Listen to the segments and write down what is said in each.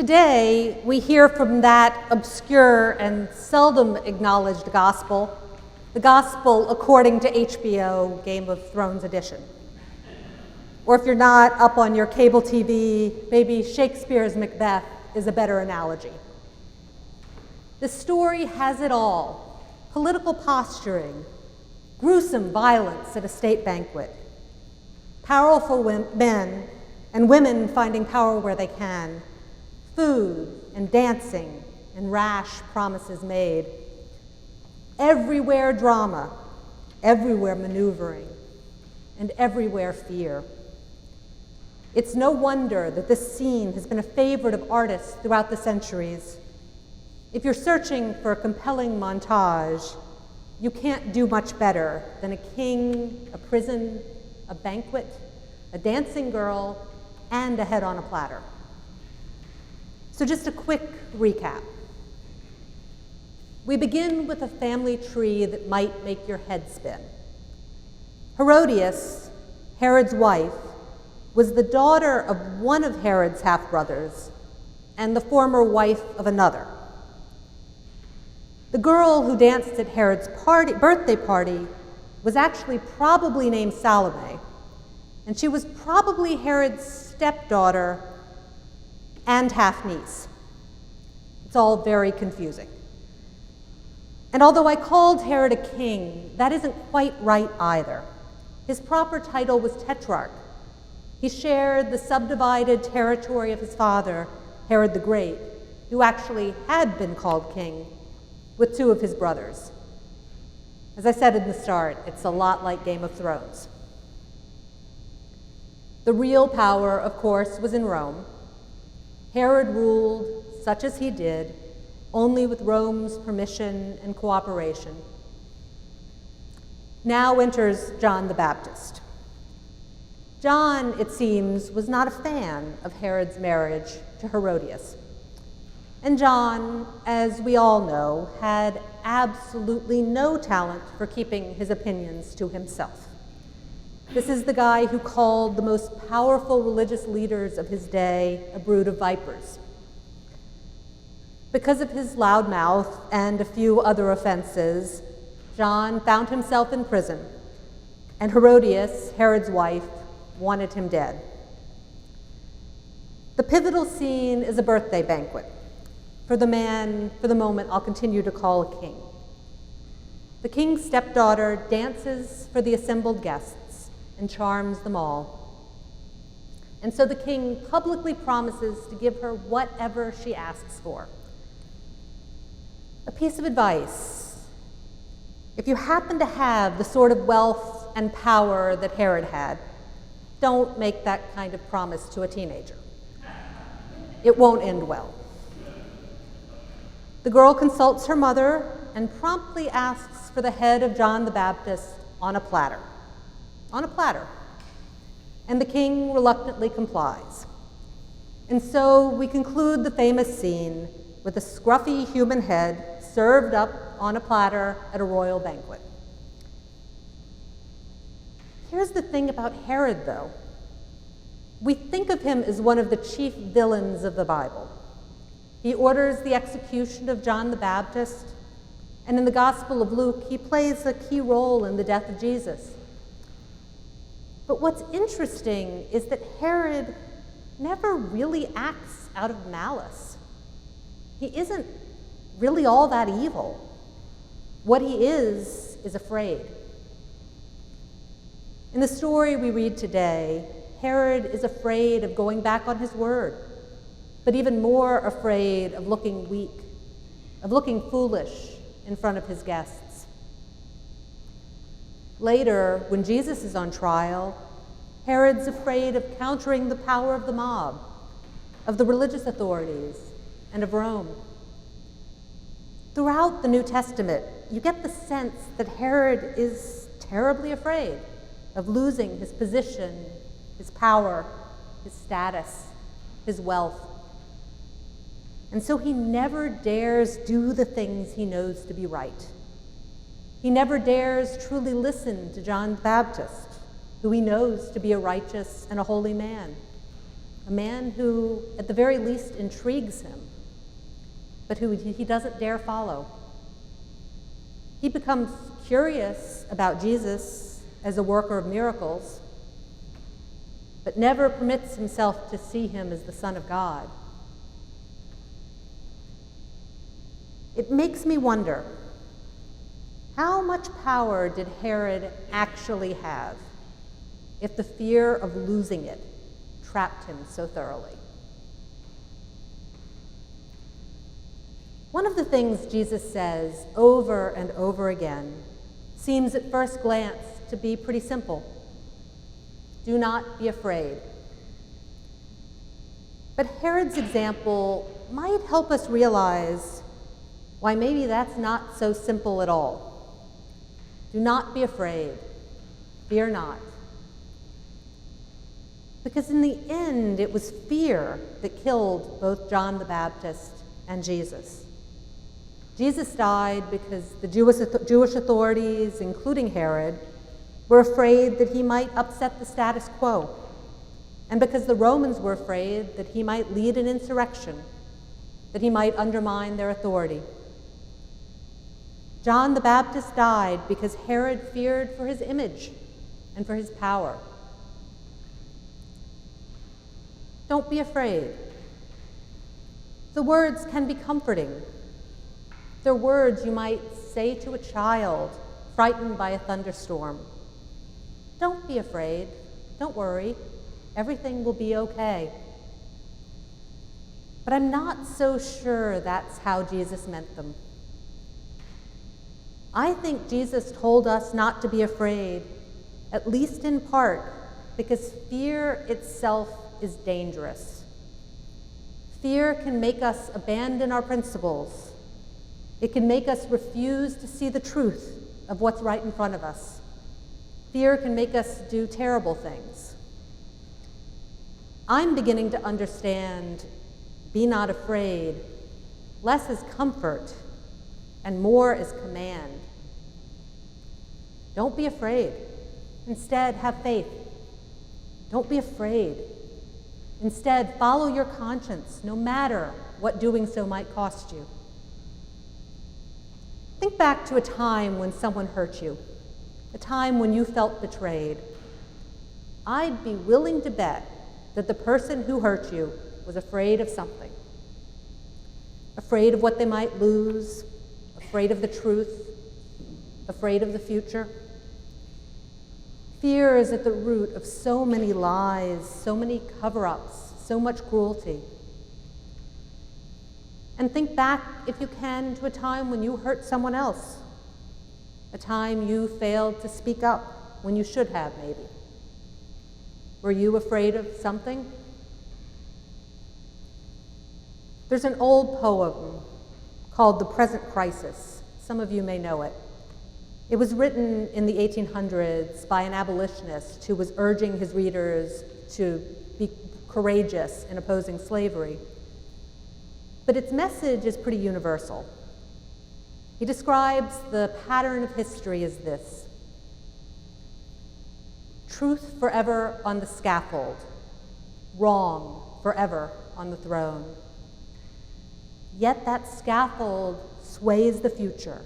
Today, we hear from that obscure and seldom acknowledged gospel, the gospel according to HBO Game of Thrones edition. Or if you're not up on your cable TV, maybe Shakespeare's Macbeth is a better analogy. The story has it all: political posturing, gruesome violence at a state banquet, powerful men and women finding power where they can, food and dancing and rash promises made. Everywhere drama, everywhere maneuvering, and everywhere fear. It's no wonder that this scene has been a favorite of artists throughout the centuries. If you're searching for a compelling montage, you can't do much better than a king, a prison, a banquet, a dancing girl, and a head on a platter. So just a quick recap. We begin with a family tree that might make your head spin. Herodias, Herod's wife, was the daughter of one of Herod's half-brothers and the former wife of another. The girl who danced at Herod's birthday party was actually probably named Salome, and she was probably Herod's stepdaughter and half-niece. It's all very confusing. And although I called Herod a king, that isn't quite right either. His proper title was Tetrarch. He shared the subdivided territory of his father, Herod the Great, who actually had been called king, with two of his brothers. As I said in the start, it's a lot like Game of Thrones. The real power, of course, was in Rome. Herod ruled, such as he did, only with Rome's permission and cooperation. Now enters John the Baptist. John, it seems, was not a fan of Herod's marriage to Herodias. And John, as we all know, had absolutely no talent for keeping his opinions to himself. This is the guy who called the most powerful religious leaders of his day a brood of vipers. Because of his loud mouth and a few other offenses, John found himself in prison, and Herodias, Herod's wife, wanted him dead. The pivotal scene is a birthday banquet for the man, for the moment, I'll continue to call a king. The king's stepdaughter dances for the assembled guests and charms them all. And so the king publicly promises to give her whatever she asks for. A piece of advice: if you happen to have the sort of wealth and power that Herod had, don't make that kind of promise to a teenager. It won't end well. The girl consults her mother and promptly asks for the head of John the Baptist on a platter. On a platter. And the king reluctantly complies. And so we conclude the famous scene with a scruffy human head served up on a platter at a royal banquet. Here's the thing about Herod, though. We think of him as one of the chief villains of the Bible. He orders the execution of John the Baptist, and in the Gospel of Luke, he plays a key role in the death of Jesus. But what's interesting is that Herod never really acts out of malice. He isn't really all that evil. What he is afraid. In the story we read today, Herod is afraid of going back on his word, but even more afraid of looking weak, of looking foolish in front of his guests. Later, when Jesus is on trial, Herod's afraid of countering the power of the mob, of the religious authorities, and of Rome. Throughout the New Testament, you get the sense that Herod is terribly afraid of losing his position, his power, his status, his wealth. And so he never dares do the things he knows to be right. He never dares truly listen to John the Baptist, who he knows to be a righteous and a holy man, a man who, at the very least, intrigues him, but who he doesn't dare follow. He becomes curious about Jesus as a worker of miracles, but never permits himself to see him as the Son of God. It makes me wonder, how much power did Herod actually have if the fear of losing it trapped him so thoroughly? One of the things Jesus says over and over again seems at first glance to be pretty simple. Do not be afraid. But Herod's example might help us realize why maybe that's not so simple at all. Do not be afraid. Fear not. Because in the end, it was fear that killed both John the Baptist and Jesus. Jesus died because the Jewish authorities, including Herod, were afraid that he might upset the status quo, and because the Romans were afraid that he might lead an insurrection, that he might undermine their authority. John the Baptist died because Herod feared for his image and for his power. Don't be afraid. The words can be comforting. They're words you might say to a child frightened by a thunderstorm. Don't be afraid. Don't worry. Everything will be okay. But I'm not so sure that's how Jesus meant them. I think Jesus told us not to be afraid, at least in part, because fear itself is dangerous. Fear can make us abandon our principles. It can make us refuse to see the truth of what's right in front of us. Fear can make us do terrible things. I'm beginning to understand be not afraid less as comfort and more as command. Don't be afraid. Instead, have faith. Don't be afraid. Instead, follow your conscience, no matter what doing so might cost you. Think back to a time when someone hurt you, a time when you felt betrayed. I'd be willing to bet that the person who hurt you was afraid of something. Afraid of what they might lose, afraid of the truth, afraid of the future. Fear is at the root of so many lies, so many cover-ups, so much cruelty. And think back, if you can, to a time when you hurt someone else, a time you failed to speak up when you should have, maybe. Were you afraid of something? There's an old poem called The Present Crisis. Some of you may know it. It was written in the 1800s by an abolitionist who was urging his readers to be courageous in opposing slavery. But its message is pretty universal. He describes the pattern of history as this: truth forever on the scaffold, wrong forever on the throne. Yet that scaffold sways the future,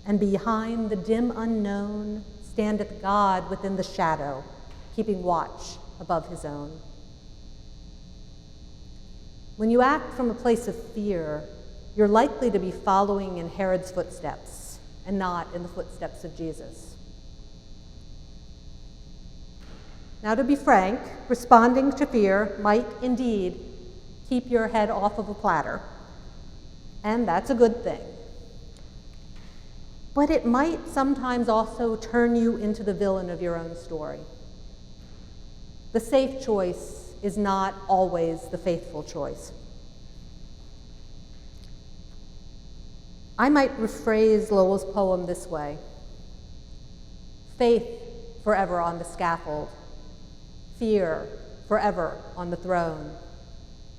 and behind the dim unknown standeth God within the shadow, keeping watch above his own. When you act from a place of fear, you're likely to be following in Herod's footsteps and not in the footsteps of Jesus. Now, to be frank, responding to fear might indeed keep your head off of a platter, and that's a good thing. But it might sometimes also turn you into the villain of your own story. The safe choice is not always the faithful choice. I might rephrase Lowell's poem this way: faith forever on the scaffold, fear forever on the throne,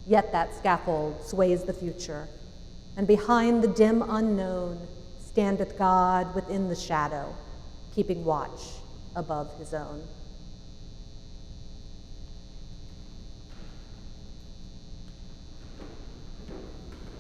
yet that scaffold sways the future, and behind the dim unknown standeth God within the shadow, keeping watch above his own.